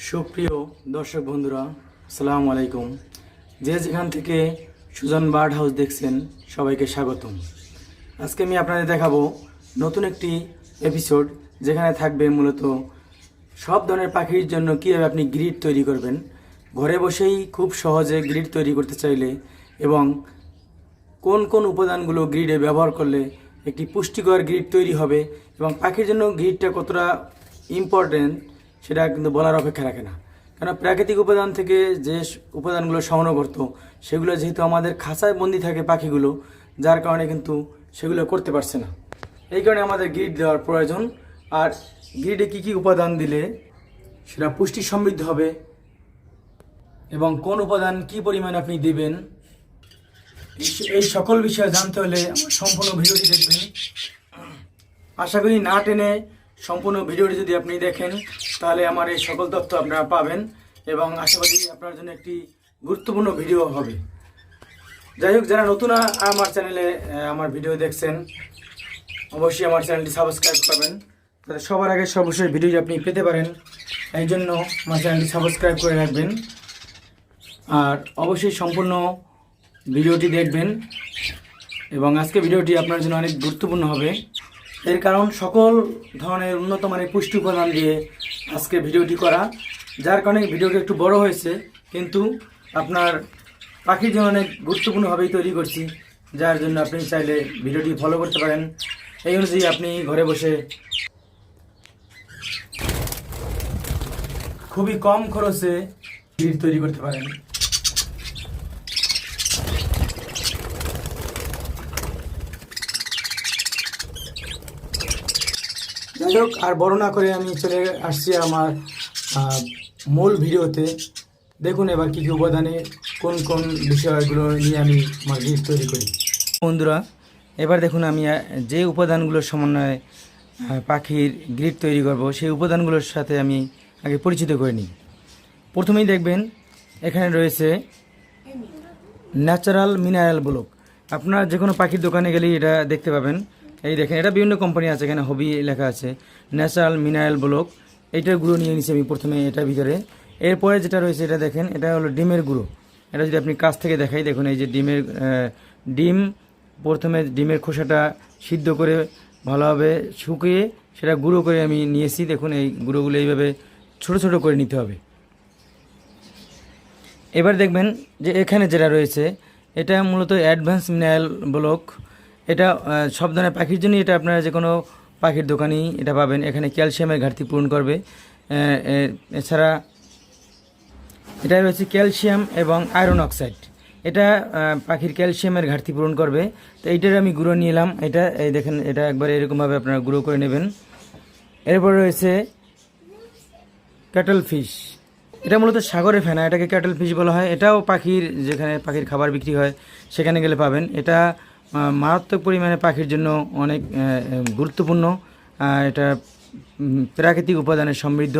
সুপ্রিয় দর্শক বন্ধুরা, আসসালামু আলাইকুম। যে যেখান থেকে সুজন বার্ড হাউস দেখছেন সবাইকে স্বাগতম। আজকে আমি আপনাদের দেখাবো নতুন একটি এপিসোড, যেখানে থাকবে মূলত সব ধরনের পাখির জন্য কীভাবে আপনি গ্রিড তৈরি করবেন ঘরে বসেই খুব সহজে গ্রিড তৈরি করতে চাইলে, এবং কোন কোন উপাদানগুলো গ্রিডে ব্যবহার করলে একটি পুষ্টিকর গ্রিড তৈরি হবে এবং পাখির জন্য গ্রিডটা কতটা ইম্পর্টেন্ট সেটা কিন্তু বলার অপেক্ষা রাখে না। কারণ প্রাকৃতিক উপাদান থেকে যে উপাদানগুলো সংগ্রহ করতো সেগুলো যেহেতু আমাদের খাঁচায় বন্দি থাকে পাখিগুলো, যার কারণে কিন্তু সেগুলো করতে পারছে না। এই কারণে আমাদের গ্রিড দেওয়ার প্রয়োজন। আর গ্রিডে কী কী উপাদান দিলে সেটা পুষ্টি সমৃদ্ধ হবে এবং কোন উপাদান কী পরিমাণ আপনি দেবেন, এই সকল বিষয়ে জানতে হলে আমার সম্পূর্ণ ভিডিওটি দেখবেন। আশা করি না টেনে সম্পূর্ণ ভিডিওটি যদি আপনি দেখেন তাহলে আমার এই সকল তথ্য আপনারা পাবেন এবং আশা করি আপনার জন্য একটি গুরুত্বপূর্ণ ভিডিও হবে। যাই হোক, যারা নতুন আমার চ্যানেলে আমার ভিডিও দেখছেন অবশ্যই আমার চ্যানেলটি সাবস্ক্রাইব করবেন, যাতে সবার আগে সর্বশেষ ভিডিওটি আপনি পেতে পারেন। এই জন্য আমার চ্যানেলটি সাবস্ক্রাইব করে রাখবেন আর অবশ্যই সম্পূর্ণ ভিডিওটি দেখবেন। এবং আজকে ভিডিওটি আপনার জন্য অনেক গুরুত্বপূর্ণ হবে, এর কারণ সকল ধরনের উন্নত মানের পুষ্টি উপাদান দিয়ে আজকে ভিডিওটি করা, যার কারণে ভিডিওটি একটু বড় হয়েছে, কিন্তু আপনার পাখির জন্য অনেক গুরুত্বপূর্ণভাবেই তৈরি করছি, যার জন্য আপনি চাইলে ভিডিওটি ফলো করতে পারেন। এই অনুযায়ী আপনি ঘরে বসে খুবই কম খরচে গ্রিড তৈরি করতে পারেন। যাই হোক, আর বড় না করে আমি চলে আসছি আমার মূল ভিডিওতে। দেখুন এবার কী কী উপাদানে কোন কোন বিষয়গুলো নিয়ে আমি আমার গ্রিড তৈরি করি। বন্ধুরা, এবার দেখুন আমি যে উপাদানগুলোর সমন্বয়ে পাখির গ্রিড তৈরি করব সেই উপাদানগুলোর সাথে আমি আগে পরিচিত করে নিই। প্রথমেই দেখবেন এখানে রয়েছে ন্যাচারাল মিনারেল ব্লক। আপনার যে কোনো পাখির দোকানে গেলেই এটা দেখতে পাবেন। এই দেখেন, এটা বিভিন্ন কোম্পানি আছে, এখানে হবি লেখা আছে ন্যাচারাল মিনারেল ব্লক। এইটার গুঁড়ো নিয়ে নিচ্ছি আমি প্রথমে এটার ভিতরে। এরপরে যেটা রয়েছে এটা দেখেন, এটা হলো ডিমের গুঁড়ো। এটা যদি আপনি কাছ থেকে দেখাই, দেখুন এই যে ডিম প্রথমে ডিমের খোসাটা সিদ্ধ করে ভালোভাবে শুকিয়ে সেটা গুঁড়ো করে আমি নিয়েছি। দেখুন এই গুঁড়োগুলো এইভাবে ছোট ছোট করে নিতে হবে। এবার দেখবেন যে এখানে যেটা রয়েছে এটা মূলত অ্যাডভান্স মিনারেল ব্লক। এটা সব ধরনের পাখির জন্য, এটা আপনারা যে কোনো পাখির দোকানেই এটা পাবেন। এখানে ক্যালসিয়ামের ঘাটতি পূরণ করবে। এছাড়া এটা রয়েছে ক্যালসিয়াম এবং আয়রন অক্সাইড। এটা পাখির ক্যালসিয়ামের ঘাটতি পূরণ করবে। তো এইটার আমি গুঁড়ো নিলাম। এটা এই দেখেন, এটা একবার এরকমভাবে আপনারা গুঁড়ো করে নেবেন। এরপর রয়েছে ক্যাটল ফিশ। এটা মূলত সাগরে ফেনা, এটাকে ক্যাটল ফিশ বলা হয়। এটাও পাখির, যেখানে পাখির খাবার বিক্রি হয় সেখানে গেলে পাবেন। এটা মারাত্মক পরিমাণে পাখির জন্য অনেক গুরুত্বপূর্ণ। এটা প্রাকৃতিক উপাদানে সমৃদ্ধ।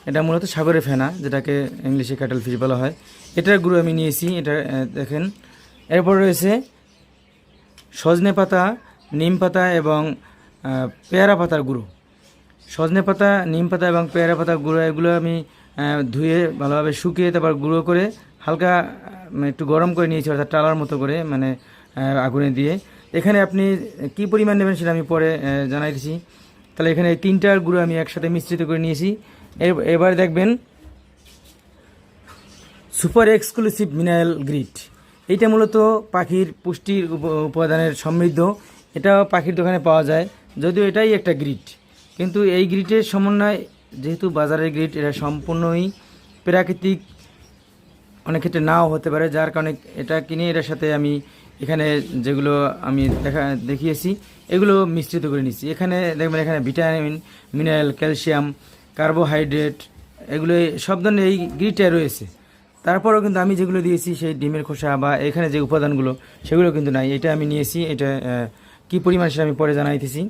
এটা মূলত সাগরে ফেনা, যেটাকে ইংলিশে ক্যাটল ফিশ বলা হয়। এটার গুঁড়ো আমি নিয়েছি, এটা দেখেন। এরপর রয়েছে সজনে পাতা, নিম পাতা এবং পেয়ারা পাতার গুঁড়ো। সজনে পাতা, নিম পাতা এবং পেয়ারা পাতার গুঁড়ো, এগুলো আমি ধুয়ে ভালোভাবে শুকিয়ে তারপর গুঁড়ো করে হালকা একটু গরম করে নিয়েছি, অর্থাৎ টালার মতো করে, মানে আগুনে দিয়ে। এখানে আপনি কি পরিমাণ নেবেন সেটা আমি পরে জানাই দিচ্ছি। তাহলে এখানে এই তিনটার গুঁড়ো আমি একসাথে মিশ্রিত করে নিয়েছি। এবার দেখবেন সুপার এক্সক্লুসিভ মিনারেল গ্রিড। এইটা মূলত পাখির পুষ্টির উপাদানের সমৃদ্ধ। এটা পাখির দোকানে পাওয়া যায়, যদিও এটাই একটা গ্রিড, কিন্তু এই গ্রিডের সমন্বয়, যেহেতু বাজারের গ্রিড, এটা সম্পূর্ণই প্রাকৃতিক, অনেক ক্ষেত্রে নাও হতে পারে, যার কারণে এটা কিনে এটার সাথে আমি এখানে যেগুলো আমি দেখিয়েছি এগুলো মিশ্রিত করে নিচ্ছি। এখানে দেখবেন এখানে ভিটামিন, মিনারেল, ক্যালসিয়াম, কার্বোহাইড্রেট, এগুলো সব ধরনের এই গ্রিডে রয়েছে। তারপরেও কিন্তু আমি যেগুলো দিয়েছি সেই ডিমের খোসা বা এখানে যে উপাদানগুলো সেগুলো কিন্তু নাই। এটা আমি নিয়েছি, এটা কী পরিমাণ সেটা আমি পরে জানাইতেছি।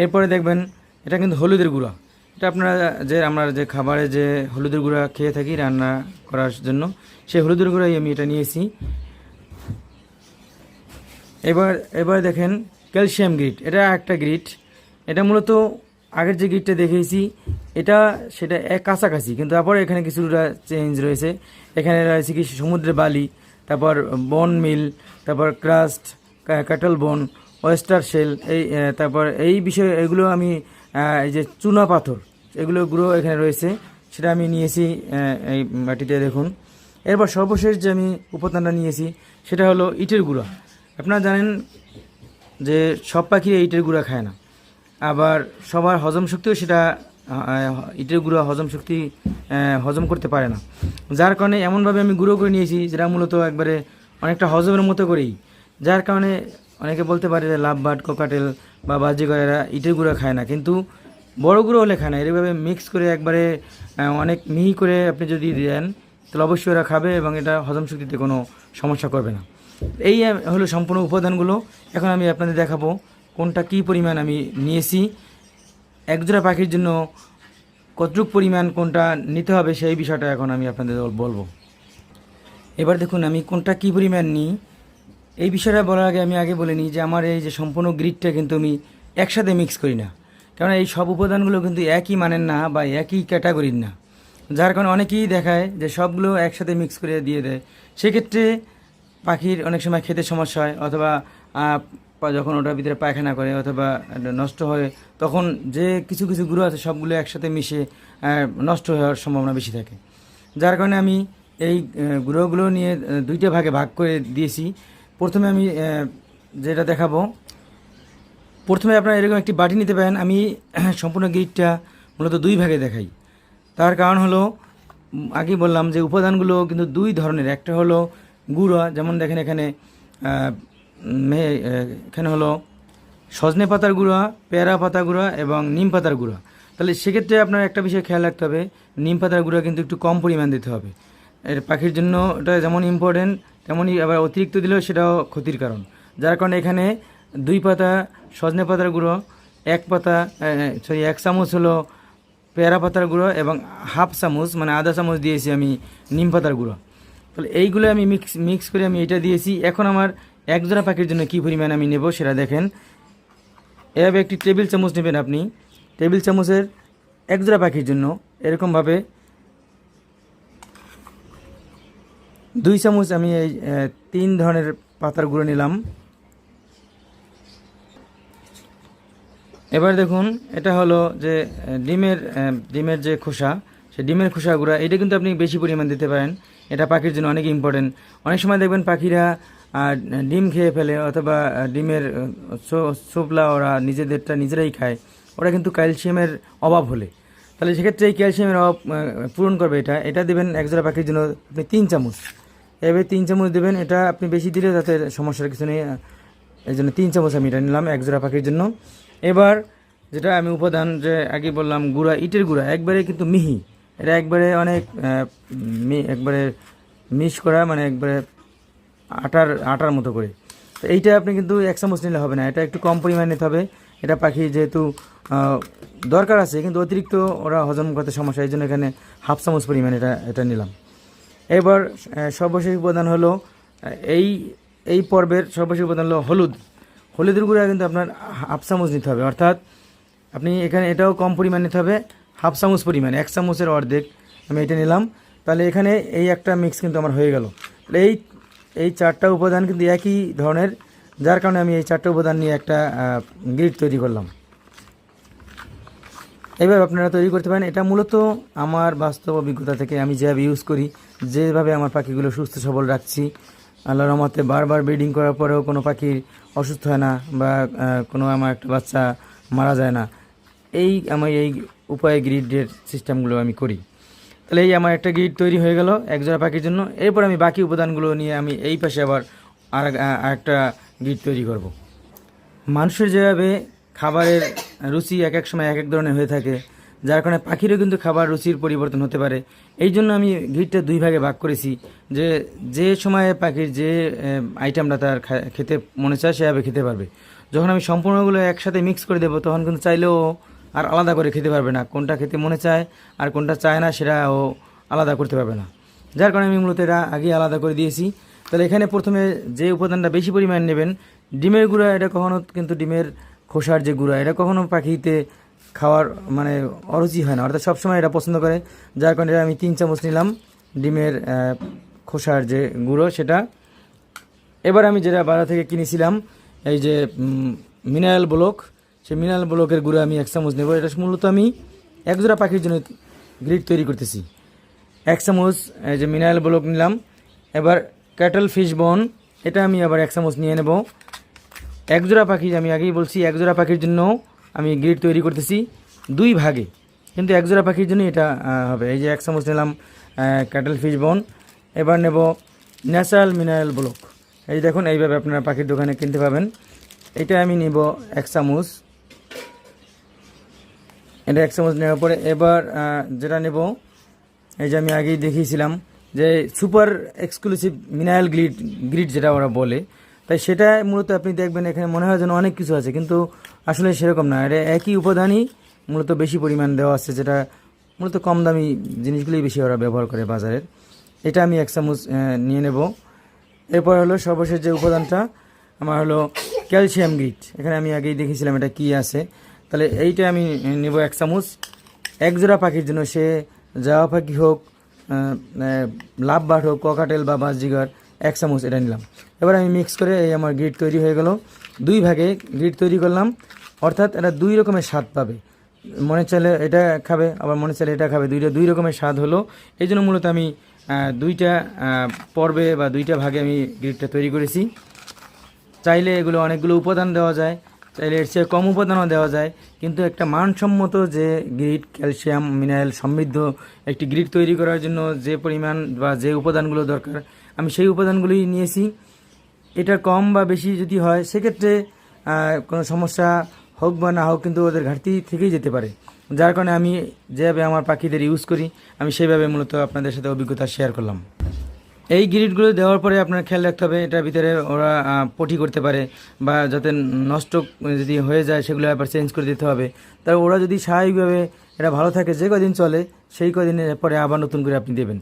এরপরে দেখবেন এটা কিন্তু হলুদের গুঁড়া। এটা আমরা যে খাবারে যে হলুদের গুঁড়া খেয়ে থাকি রান্না করার জন্য, সেই হলুদের গুঁড়াই আমি এটা নিয়েছি। এবার দেখেন ক্যালসিয়াম গ্রিড। এটা একটা গ্রিড, এটা মূলত আগের যে গ্রিডটা দেখিয়েছি এটা সেটা এক কাছাকাছি, কিন্তু তারপরে এখানে কিছুটা চেঞ্জ রয়েছে। এখানে রয়েছে কি সমুদ্রের বালি, তারপর বন মিল, তারপর ক্রাস্ট, কাটল বোন, ওয়েস্টার শেল, তারপর এই বিষয় এগুলো আমি এই যে চুনা পাথর এগুলো এখানে রয়েছে, সেটা আমি নিয়েছি এই মাটিতে দেখুন। এরপর সর্বশেষ যে আমি উপাদানটা নিয়েছি সেটা হলো ইটের গুঁড়া। আপনারা জানেন যে সব পাখি ইটের গুঁড়া খায় না, আবার সবার হজম শক্তিও সেটা ইটের গুঁড়া হজম করতে পারে না, যার কারণে এমনভাবে আমি গুঁড়ো করে নিয়েছি যেটা মূলত একবারে অনেকটা হজমের মতো করেই, যার কারণে অনেকে বলতে পারে যে লাভবার্ড, কোকাটেল বা বাজিগরেরা ইটের গুঁড়া খায় না, কিন্তু বড় গুঁড়ো হলে খায় না। এরভাবে মিক্স করে একবারে অনেক মিহি করে আপনি যদি দেন তাহলে অবশ্যই ওরা খাবে এবং এটা হজম শক্তিতে কোনো সমস্যা করবে না। এই হলো সম্পূর্ণ উপাদানগুলো। এখন আমি আপনাদের দেখাবো কোনটা কী পরিমাণ আমি নিয়েছি, একজোড়া পাখির জন্য কতটুকু পরিমাণ কোনটা নিতে হবে সেই বিষয়টা এখন আমি আপনাদের বলবো। এবার দেখুন আমি কোনটা কী পরিমাণ নিই, এই বিষয়টা বলার আগে আমি আগে বলে নিই যে আমার এই যে সম্পূর্ণ গ্রিডটা কিন্তু আমি একসাথে মিক্স করি না, কারণ এই সব উপাদানগুলো কিন্তু একই মানের না বা একই ক্যাটাগরির না, যার কারণে অনেকেই দেখায় যে সবগুলো একসাথে মিক্স করে দিয়ে দেয়। সেক্ষেত্রে পাখির অনেক সময় খেতে সমস্যা হয়, অথবা যখন ওটার ভিতরে পায়খানা করে অথবা নষ্ট হয়, তখন যে কিছু কিছু গুঁড়ো আছে সবগুলো একসাথে মিশে নষ্ট হওয়ার সম্ভাবনা বেশি থাকে। যার কারণে আমি এই গুঁড়োগুলো নিয়ে দুইটা ভাগে ভাগ করে দিয়েছি। প্রথমে আমি যেটা দেখাবো, প্রথমে আপনারা এরকম একটি বাটি নিতে পারেন। আমি সম্পূর্ণ গ্রিডটা মূলত দুই ভাগে দেখাই, তার কারণ হলো আগেই বললাম যে উপাদানগুলো কিন্তু দুই ধরনের। একটা হলো গুঁড়া, যেমন দেখেন এখানে এখানে হলো সজনে পাতার গুঁড়া, পেয়ারা পাতা গুঁড়া এবং নিম পাতার গুঁড়া। তাহলে সেক্ষেত্রে আপনার একটা বিষয় খেয়াল রাখতে হবে, নিম পাতার গুঁড়া কিন্তু একটু কম পরিমাণ দিতে হবে। এর পাখির জন্য এটা যেমন ইম্পর্টেন্ট, তেমনই আবার অতিরিক্ত দিলেও সেটাও ক্ষতির কারণ। যার কারণে এখানে 2 পাতা সজনে পাতার গুঁড়ো, 1 চামচ হলো পেয়ারা পাতার গুঁড়ো এবং হাফ চামচ মানে আধা চামচ দিয়েছি আমি নিম পাতার গুঁড়ো। তাহলে এইগুলো আমি মিক্স করে আমি এটা দিয়েছি। এখন আমার একজোড়া পাখির জন্য কী পরিমাণ আমি নেব সেটা দেখেন। এভাবে একটি টেবিল চামচ নেবেন আপনি, টেবিল চামচের একজোড়া পাখির জন্য এরকমভাবে 2 চামচ আমি এই 3 ধরনের পাতার গুঁড়ো নিলাম। এবার দেখুন এটা হলো যে ডিমের যে খোসা, সেই ডিমের খোসা গুঁড়া, এটা কিন্তু আপনি বেশি পরিমাণ দিতে পারেন, এটা পাখির জন্য অনেক ইম্পর্টেন্ট। অনেক সময় দেখবেন পাখিরা ডিম খেয়ে ফেলে অথবা ডিমের ছোপলা ওরা নিজেরাই খায়, ওরা কিন্তু ক্যালসিয়ামের অভাব হলে, তাহলে সেক্ষেত্রে এই ক্যালসিয়ামের অভাব পূরণ করবে এটা দেবেন একজোড়া পাখির জন্য আপনি 3 চামচ। এভাবে 3 চামচ দেবেন, এটা আপনি বেশি দিলে তাতে সমস্যার কিছু নেই, এই জন্য 3 চামচ আমি এটা নিলাম একজোড়া পাখির জন্য। এবার যেটা আমি উপাদান যে আগে বললাম গুঁড়া, ইটের গুঁড়া একবারে কিন্তু মিহি, এটা একবারে অনেক একবারে মিক্স করা, মানে একবারে আটার মতো করে। তো এইটা আপনি কিন্তু 1 চামচ নিলে হবে না, এটা একটু কম পরিমাণে নিতে হবে। এটা পাখি যেহেতু দরকার আছে কিন্তু অতিরিক্ত ওরা হজম করতে সমস্যা, এই জন্য এখানে হাফ চামচ পরিমাণ এটা নিলাম। এবার সর্বশেষ উপাদান হলো এই পর্বের সর্বশেষ উপাদান হলো হলুদের গুঁড়া, কিন্তু আপনার হাফ চামচ নিতে হবে, অর্থাৎ আপনি এখানে এটাও কম পরিমাণ নিতে হবে, হাফ চামচ পরিমাণ, 1 চামচের অর্ধেক আমি এটা নিলাম। তাহলে এখানে এই একটা মিক্স কিন্তু আমার হয়ে গেল। তাহলে এই 4টা উপাদান কিন্তু একই ধরনের, যার কারণে আমি এই 4টা উপাদান নিয়ে একটা গ্রিড তৈরি করলাম। এইভাবে আপনারা তৈরি করতে পারেন। এটা মূলত আমার বাস্তব অভিজ্ঞতা থেকে আমি যেভাবে ইউজ করি, যেভাবে আমার পাখিগুলো সুস্থ সবল রাখছি, আল্লাহর রহমতে বারবার ব্রিডিং করার পরেও কোনো পাখির অসুস্থ হয় না বা কোনো আমার একটা বাচ্চা মারা যায় না, আমি এই উপায়ে গ্রিডের সিস্টেমগুলো আমি করি। তাহলে এই আমার একটা গ্রিড তৈরি হয়ে গেল একজোড়া পাখির জন্য। এরপর আমি বাকি উপাদানগুলো নিয়ে আমি এই পাশে আবার আরেকটা গ্রিড তৈরি করব। মানুষের যেভাবে খাবারের রুচি এক এক সময় এক এক ধরনের হয়ে থাকে, যার কারণে পাখিরও কিন্তু খাবার রুচির পরিবর্তন হতে পারে। এই জন্য আমি গ্রিডটা 2 ভাগে ভাগ করেছি, যে সময়ে পাখির যে আইটেমটা তার খেতে মনে চায় সেভাবে খেতে পারবে। যখন আমি সম্পূর্ণগুলো একসাথে মিক্স করে দেবো তখন কিন্তু চাইলেও আর আলাদা করে খেতে পারবে না, কোনটা খেতে মনে চায় আর কোনটা চায় না সেটা ও আলাদা করতে পারবে না, যার কারণে আমি মূলত এটা আগে আলাদা করে দিয়েছি। তাহলে এখানে প্রথমে যে উপাদানটা বেশি পরিমাণ নেবেন ডিমের গুঁড়া, এটা কখনো কিন্তু ডিমের খোসার যে গুঁড়া এটা কখনো পাখিতে খাওয়ার মানে অরুচি হয় না, অর্থাৎ সবসময় এটা পছন্দ করে। যার কারণে আমি 3 চামচ নিলাম ডিমের খোসার যে গুঁড়ো সেটা। এবার আমি যেটা বাজার থেকে কিনেছিলাম এই যে মিনারেল ব্লক, সেই মিনারেল ব্লকের গুঁড়ো আমি 1 চামচ নেব। এটা মূলত আমি একজোড়া পাখির জন্য গ্রিড তৈরি করতেছি। 1 চামচ এই যে মিনারেল ব্লক নিলাম। এবার ক্যাটল ফিশ বোন, এটা আমি আবার 1 চামচ নিয়ে নেব। একজোড়া পাখি, আমি আগেই বলছি একজোড়া পাখির জন্য আমি গ্রিড তৈরি করতেছি 2 ভাগে, কিন্তু একজোড়া পাখির জন্য এটা হবে। এই যে 1 চামচ নিলাম ক্যাটল ফিশ বোন। এবার নেব ন্যাচারাল মিনারেল ব্লক। এই দেখুন এইভাবে আপনারা পাখির দোকানে কিনতে পাবেন। এটা আমি নিব 1 চামচ। এটা 1 চামচ নেওয়ার পরে এবার যেটা নেব এই যে আমি আগেই দেখিয়েছিলাম যে সুপার এক্সক্লুসিভ মিনারেল গ্রিড যেটা ওরা বলে, তাই সেটা মূলত আপনি দেখবেন এখানে মনে হয় যেন অনেক কিছু আছে, কিন্তু আসলে সেরকম না। এটা একই উপাদানই মূলত বেশি পরিমাণ দেওয়া আছে, যেটা মূলত কম দামি জিনিসগুলোই বেশি ওরা ব্যবহার করে বাজারের। এটা আমি 1 চামচ নিয়ে নেব। এরপর হলো সর্বশেষ যে উপাদানটা আমার হলো ক্যালসিয়াম গ্রিড। এখানে আমি আগেই দেখেছিলাম এটা কি আছে। তাহলে এইটা আমি নেব 1 চামচ। একজোড়া পাখির জন্য, সে জাওয়া পাখি হোক, লাভ বার্ড হোক, ককাটেল বা বাজরিগার, 1 চামচ এটা নিলাম। এবার আমি মিক্স করে এই আমার গ্রিড তৈরি হয়ে গেল। 2 ভাগে গ্রিড তৈরি করলাম, অর্থাৎ এটা 2 রকমের স্বাদ পাবে। মনে চাইলে এটা খাবে, আবার মনে চাইলে এটা খাবে, 2 রকমের স্বাদ হলো। এই জন্য মূলত আমি 2টা পর্বে বা 2টা ভাগে আমি গ্রিডটা তৈরি করেছি। চাইলে এগুলো অনেকগুলো উপাদান দেওয়া যায়, চাইলে এর চেয়ে কম উপাদানও দেওয়া যায়, কিন্তু একটা মানসম্মত যে গ্রিড, ক্যালসিয়াম মিনারেল সমৃদ্ধ একটি গ্রিড তৈরি করার জন্য যে পরিমাণ বা যে উপাদানগুলো দরকার আমি সেই উপাদানগুলোই নিয়েছি। এটার কম বা বেশি যদি হয় সেক্ষেত্রে কোনো সমস্যা হোক বা না হোক, কিন্তু ওদের ঘাটতি থেকেই যেতে পারে। যার কারণে আমি যেভাবে আমার পাখিদের ইউজ করি আমি সেইভাবে মূলত আপনাদের সাথে অভিজ্ঞতা শেয়ার করলাম। এই গ্রিডগুলো দেওয়ার পরে আপনার খেয়াল রাখতে হবে এটার ভিতরে ওরা পটি করতে পারে, বা যাতে নষ্ট যদি হয়ে যায় সেগুলো আবার চেঞ্জ করে দিতে হবে। তার ওরা যদি স্বাভাবিকভাবে এটা ভালো থাকে, যে কদিন চলে সেই কদিনের পরে আবার নতুন করে আপনি দেবেন।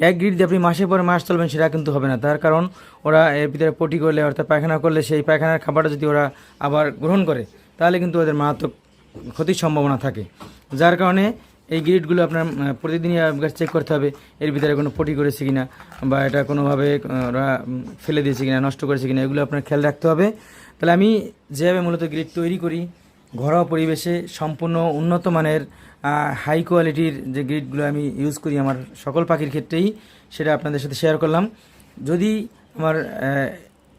এক গ্রিড দিয়ে আপনি মাসের পরে মাস চলবেন সেটা কিন্তু হবে না, তার কারণ ওরা এর ভিতরে পটি করলে অর্থাৎ পায়খানা করলে সেই পায়খানার খাবারটা যদি ওরা আবার গ্রহণ করে তাহলে কিন্তু ওদের মারাত্মক ক্ষতির সম্ভাবনা থাকে। যার কারণে এই গ্রিডগুলো আপনার প্রতিদিনই আপনার চেক করতে হবে এর ভিতরে কোনো পটি করেছে কিনা, বা এটা কোনোভাবে ওরা ফেলে দিয়েছে কিনা, নষ্ট করেছে কিনা, এগুলো আপনার খেয়াল রাখতে হবে। তাহলে আমি যেভাবে মূলত গ্রিড তৈরি করি ঘরোয়া পরিবেশে সম্পূর্ণ উন্নত মানের হাই কোয়ালিটির যে গ্রিডগুলো আমি ইউজ করি আমার সকল পাখির ক্ষেত্রেই, সেটা আপনাদের সাথে শেয়ার করলাম। যদি আমার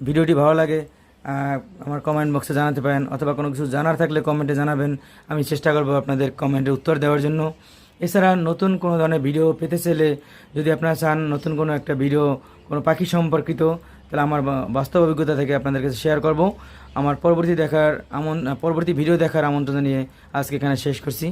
ভিডিওটি ভালো লাগে আমার কমেন্ট বক্সে জানাতে পারেন, অথবা কোনো কিছু জানার থাকলে কমেন্টে জানাবেন, আমি চেষ্টা করব আপনাদের কমেন্টের উত্তর দেওয়ার জন্য। এছাড়া নতুন কোনো ধরনের ভিডিও পেতে চাইলে যদি আপনারা চান নতুন কোনো একটা ভিডিও কোনো পাখি সম্পর্কিত, তাহলে আমার বাস্তব অভিজ্ঞতা থেকে আপনাদের কাছে শেয়ার করব। আমার পরবর্তী ভিডিও দেখার আমন্ত্রণ জানিয়ে আজকে এখানে শেষ করছি।